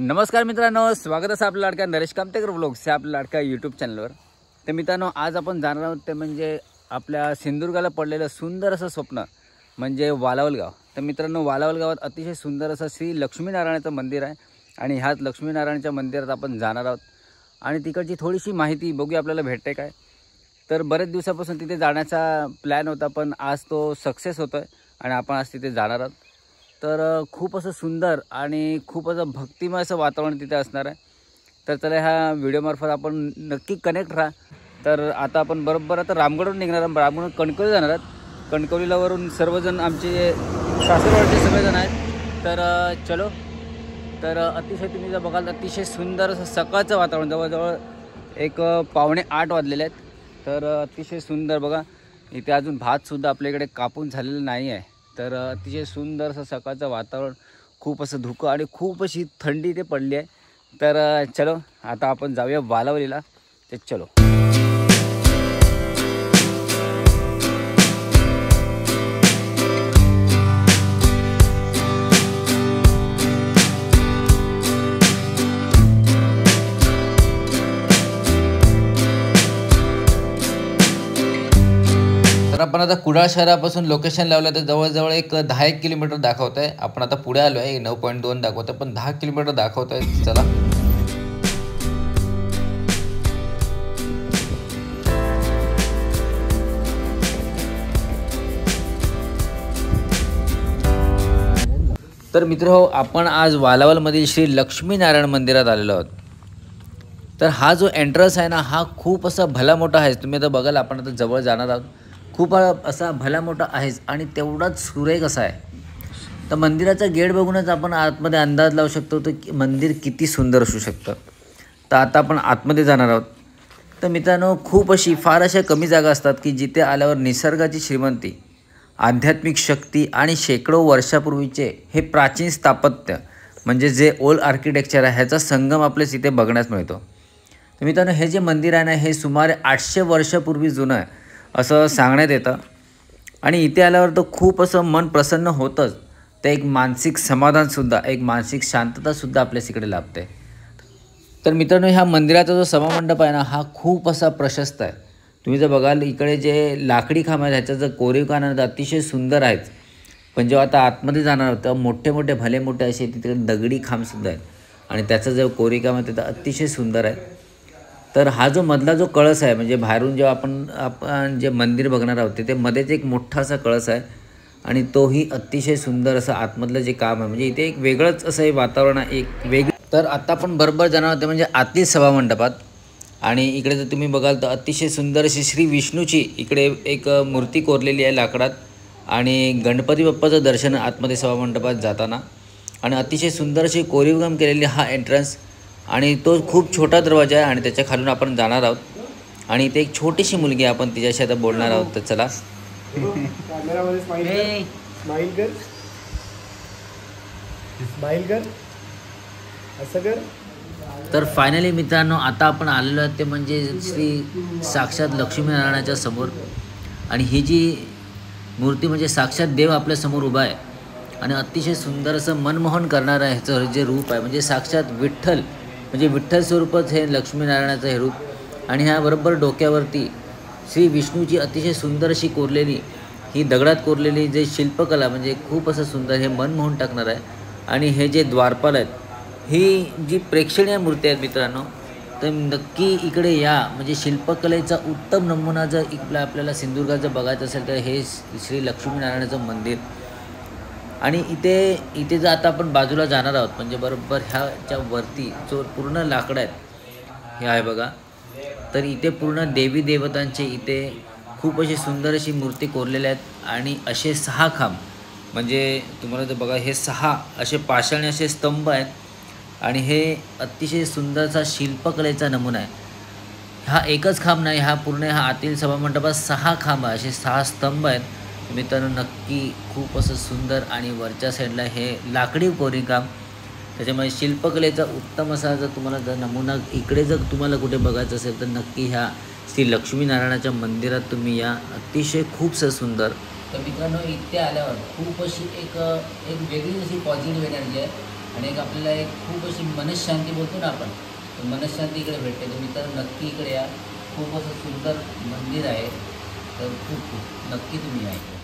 नमस्कार मित्रांनो, स्वागत आहे आपल्या लाडक्या नरेश कामतेकर व्लॉग्स या आपल्या लाडक्या यूट्यूब चॅनलवर। तर मित्रांनो, आज आपण जाणार आहोत ते म्हणजे आपल्या सिंधुदुर्गाला पडलेलं सुंदर असं स्वप्न म्हणजे वालावल गाव। तर मित्रांनो, वालावल गावात अतिशय सुंदर असं श्री लक्ष्मीनारायणाचं मंदिर आहे आणि ह्याच लक्ष्मीनारायणाच्या मंदिरात आपण जाणार आहोत आणि तिकडची थोडीशी माहिती बघूया आपल्याला भेटते काय। तर बरेच दिवसापासून तिथे जाण्याचा प्लॅन होता, पण आज तो सक्सेस होतोय आणि आपण आज तिथे जाणार आहोत। तर खूप असं सुंदर आणि खूप असं भक्तिमय असं वातावरण तिथे असणार आहे। तर चला ह्या व्हिडिओमार्फत आपण नक्की कनेक्ट राहा। तर आता आपण बरोबर आता रामगडवरून निघणार आहोत, रामगडवरून कणकवली जाणार आहोत। कणकवलीवरून सर्वजण आमचे सासरवाडचे सगळेजण आहेत। तर चलो, तर अतिशय तुम्ही जर बघाल तर अतिशय सुंदर असं सकाळचं वातावरण, जवळजवळ एक 7:45 वाजलेले आहेत। तर अतिशय सुंदर बघा, इथे अजून भातसुद्धा आपल्याकडे कापून झालेलं नाही आहे। तर अतिशय सुंदर असं सकाळचं वातावरण, खूप असं धुकं आणि खूप अशी थंडी इथे पडली आहे। तर चलो आता आपण जाऊया वालावलीला। ते चलो। आपण आता कुडाळ शहरापासून लोकेशन लावलं तर जवळजवळ एक 10 किलोमीटर दाखवत आहे। आपण आता पुढे आलो आहे, 9.2 दाखवत आहे, पण 10 किलोमीटर दाखवत आहे। चला तर मित्रहो, आपण आज वालावलमधील श्री लक्ष्मीनारायण मंदिरात आलेलो आहोत। तर हा जो एंट्रन्स आहे ना, हा खूप असा भला मोठा आहे। तुम्ही आता बघाल, आपण आता जवळ जाणार आहोत। खूप असा भला मोठा आहेच आणि तेवढाच सुरेख असा आहे। तर मंदिराचा गेट बघूनच आपण आतमध्ये अंदाज लावू शकतो की मंदिर किती सुंदर असू शकतं। तर आता आपण आतमध्ये जाणार आहोत। तर मित्रांनो, खूप अशी फार अशा कमी जागा असतात की जिथे आल्यावर निसर्गाची श्रीमंती, आध्यात्मिक शक्ती आणि शेकडो वर्षापूर्वीचे हे प्राचीन स्थापत्य म्हणजे जे ओल्ड आर्किटेक्चर आहे ह्याचा संगम आपल्यास इथे बघण्यास मिळतो। तर मित्रांनो, हे जे मंदिर आहे ना, हे सुमारे 800 वर्षापूर्वी जुनं आहे असं सांगण्यात येतं आणि इथे आल्यावर तर खूप असं मन प्रसन्न होतंच, तर एक मानसिक समाधानसुद्धा, एक मानसिक शांततासुद्धा आपल्यास इकडे लाभते। तर मित्रांनो, ह्या मंदिराचा जो सभामंडप आहे ना, हा खूप असा प्रशस्त आहे। तुम्ही जर बघाल, इकडे जे लाकडी खांब आहेत ह्याचं जर कोरीवकाम आहे अतिशय सुंदर आहेत। पण जेव्हा आता आतमध्ये जाणार तर मोठे मोठे भले मोठे असे तिथे दगडी खांबसुद्धा आहेत आणि त्याचं जे कोरीवकाम आहे ते अतिशय सुंदर आहे। तर हा जो मधला जो कळस आहे, म्हणजे बाहेरून जेव्हा आपण जे मंदिर बघणार आहोत तिथे मध्येच एक मोठा असा कळस आहे आणि तोही अतिशय सुंदर असं आतमधलं जे काम आहे, म्हणजे इथे एक वेगळंच असं हे वातावरण आहे, एक वेगळं। तर आता आपण बरोबर जाणार होते म्हणजे आतील सभामंडपात आणि इकडे जर तुम्ही बघाल तर अतिशय सुंदर अशी श्री विष्णूची इकडे एक मूर्ती कोरलेली आहे लाकडात आणि गणपती बाप्पाचं दर्शन आतमध्ये सभामंडपात जाताना आणि अतिशय सुंदर अशी कोरीवकाम केलेली हा एंट्रन्स आणि तो खूप छोटा दरवाजा आहे आणि त्याच्या खालून आपण जाणार आहोत आणि इथे एक छोटीशी मुलगी आहे, आपण तिच्याशी आता बोलणार आहोत। तर चला, तर फायनली मित्रांनो, आता आपण आलेलो आहोत ते म्हणजे श्री साक्षात लक्ष्मीनारायणाच्या समोर आणि ही जी मूर्ती म्हणजे साक्षात देव आपल्या समोर उभा आहे आणि अतिशय सुंदर असं मनमोहन करणारं ह्याचं जे रूप आहे, म्हणजे साक्षात विठ्ठल, म्हणजे विठ्ठल स्वरूपच हे लक्ष्मीनारायणाचं हे रूप आणि ह्या बरोबर डोक्यावरती श्री विष्णूची अतिशय सुंदर अशी कोरलेली, ही दगडात कोरलेली जे शिल्पकला, म्हणजे खूप असं सुंदर, हे मनमोहन टाकणार आहे। आणि हे जे द्वारपाल आहेत, ही जी प्रेक्षणीय मूर्ती आहेत मित्रांनो, तर नक्की इकडे या। म्हणजे शिल्पकलेचा उत्तम नमुना जर आपल्याला सिंधुदुर्गाचं बघायचं असेल तर हे श्री लक्ष्मीनारायणाचं मंदिर। आणि इथे जर आता आपण बाजूला जाणार आहोत म्हणजे बरोबर ह्याच्या वरती जो पूर्ण लाकडं आहेत हे आहे बघा, तर इथे पूर्ण देवी देवतांचे इथे खूप अशी सुंदर अशी मूर्ती कोरलेल्या आहेत आणि असे 6 खांब, म्हणजे तुम्हाला जर बघा हे 6 असे पाषाणी असे स्तंभ आहेत आणि हे अतिशय सुंदरसा शिल्पकलेचा नमुना आहे। हा एकच खांब नाही, हा पूर्ण हा आतील सभामंडपात 6 खांब असे 6 स्तंभ आहेत मित्रांनो। नक्की खूप असं सुंदर आणि वरच्या साईडला हे लाकडी कोरीवकाम, त्याच्यामुळे शिल्पकलेचा उत्तम असा जर तुम्हाला जर नमुना इकडे जर तुम्हाला कुठे बघायचं असेल तर नक्की ह्या श्री लक्ष्मीनारायणाच्या मंदिरात तुम्ही या, अतिशय खूपसं सुंदर। तर मित्रांनो, इथे आल्यावर खूप अशी एक वेगळी अशी पॉझिटिव्ह एनर्जी आहे आणि एक आपल्याला एक खूप अशी मनशांती बोलतो ना आपण, तर मनशांती इकडे भेटते. तर मित्रांनो नक्की इकडे या, खूप असं सुंदर मंदिर आहे. तर खूप नक्की तुम्ही या इकडे.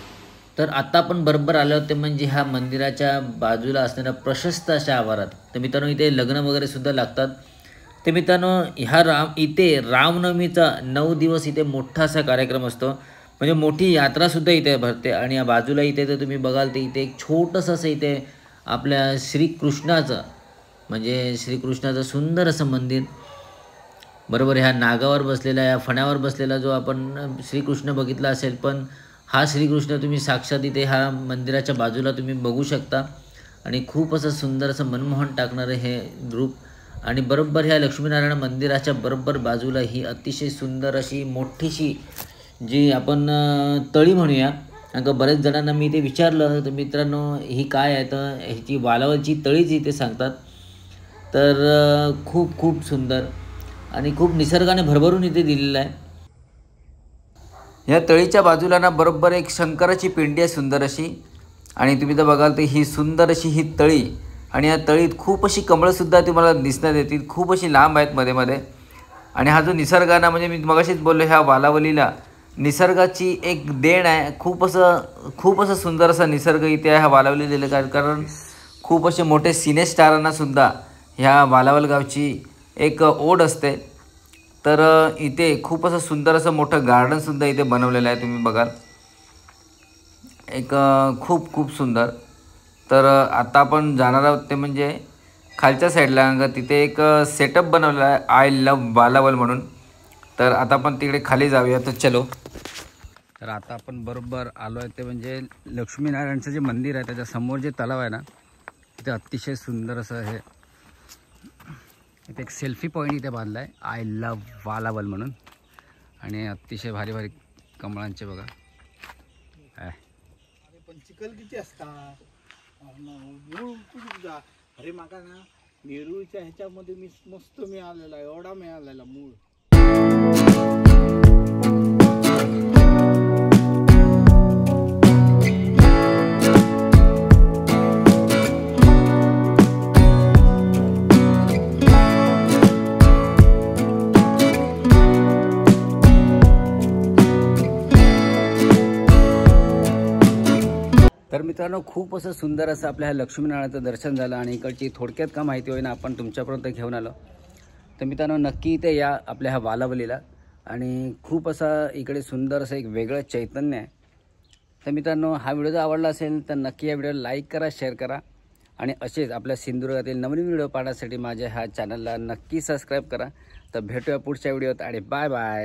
तर आता आपण बरोबर आलो ते म्हणजे ह्या मंदिराच्या बाजूला असणाऱ्या प्रशस्त अशा आवारात. तर मित्रांनो इथे लग्न वगैरे सुद्धा लागतात. तर मित्रांनो इथे रामनवमीचा 9 दिवस इथे मोठा असा कार्यक्रम असतो. म्हणजे मोठी यात्रासुद्धा इथे भरते. आणि या बाजूला इथे तर तुम्ही बघाल तर इथे एक छोटंसं असं इथे आपल्या श्रीकृष्णाचं, म्हणजे श्रीकृष्णाचं सुंदर असं मंदिर. बरोबर ह्या नागावर बसलेला, या फण्यावर बसलेला जो आपण श्रीकृष्ण बघितला असेल, पण हा श्रीकृष्ण तुम्ही साक्षात इथे ह्या मंदिराच्या बाजूला तुम्ही बघू शकता. आणि खूप असं सुंदर असं मनमोहन टाकणारं हे रूप. आणि बरोबर ह्या लक्ष्मीनारायण मंदिराच्या बरोबर बाजूला ही अतिशय सुंदर अशी मोठीशी जी आपण तळी म्हणूया. कारण बरेच जणांना मी ते विचारलं तर मित्रांनो ही काय आहे, तर ह्याची वालावलची तळीच इथे सांगतात. तर खूप खूप सुंदर आणि खूप निसर्गाने भरभरून इथे दिलेलं आहे. या तळीच्या बाजूला ना बरोबर एक शंकराची पिंडी आहे सुंदर अशी. आणि तुम्ही तर बघाल तर ही सुंदर अशी ही तळी. आणि या तळीत खूप अशी कमळंसुद्धा तुम्हाला दिसण्यात येतील, खूप अशी लांब आहेत मध्ये मध्ये. आणि हा जो निसर्ग आहे ना, म्हणजे मी मगाशीच बोललो ह्या वालावलीला निसर्गाची एक देण आहे. खूप असं सुंदर असा निसर्ग इथे ह्या वालावली दिलं. कारण खूप असे मोठे सिनेस्टारांनासुद्धा ह्या वालावल गावची एक ओढ असते. तर इथे खूप असं सुंदर असं मोठं गार्डनसुद्धा इथे बनवलेलं आहे. तुम्ही बघाल एक खूप खूप सुंदर. तर आता आपण जाणार आहोत ते म्हणजे खालच्या साईडला, तिथे एक सेटअप बनवलेला आहे आय लव्ह वालावल म्हणून. तर आता आपण तिकडे खाली जाऊया. तर चलो. तर आता आपण बरोबर आलो आहे ते म्हणजे लक्ष्मीनारायणचं जे मंदिर आहे त्याच्या समोर जे तलाव आहे ना, तिथे अतिशय सुंदर असं हे इथे एक सेल्फी पॉईंट इथे बांधला आहे आय लव्ह वालावल म्हणून. आणि अतिशय भारी भारी कमळांचे बघा. पण चिखल किती असता अरे माका ना नेरूळच्या ह्याच्यामध्ये मी मस्त मिळालेला, एवढा मिळालेला मूळ. तर मित्रांनो खूप असं सुंदर असं आपल्या लक्ष्मीनारायणाचं दर्शन झालं. आणि इकडची थोडक्यात का माहिती होईना आपण तुमच्यापर्यंत घेऊन आलो. तर मित्रांनो नक्की इथे या आपल्या ह्या वालावलीला. आणि खूप असा इकडे सुंदर असं एक वेगळं चैतन्य आहे. तर मित्रांनो हा व्हिडिओ जर आवडला असेल तर नक्की या व्हिडिओला लाईक करा, शेअर करा. आणि असेच आपल्या सिंधुदुर्गातील नवीन व्हिडिओ पाहण्यासाठी माझ्या ह्या चॅनलला नक्की सबस्क्राईब करा. तर भेटूया पुढच्या व्हिडिओत आणि बाय बाय.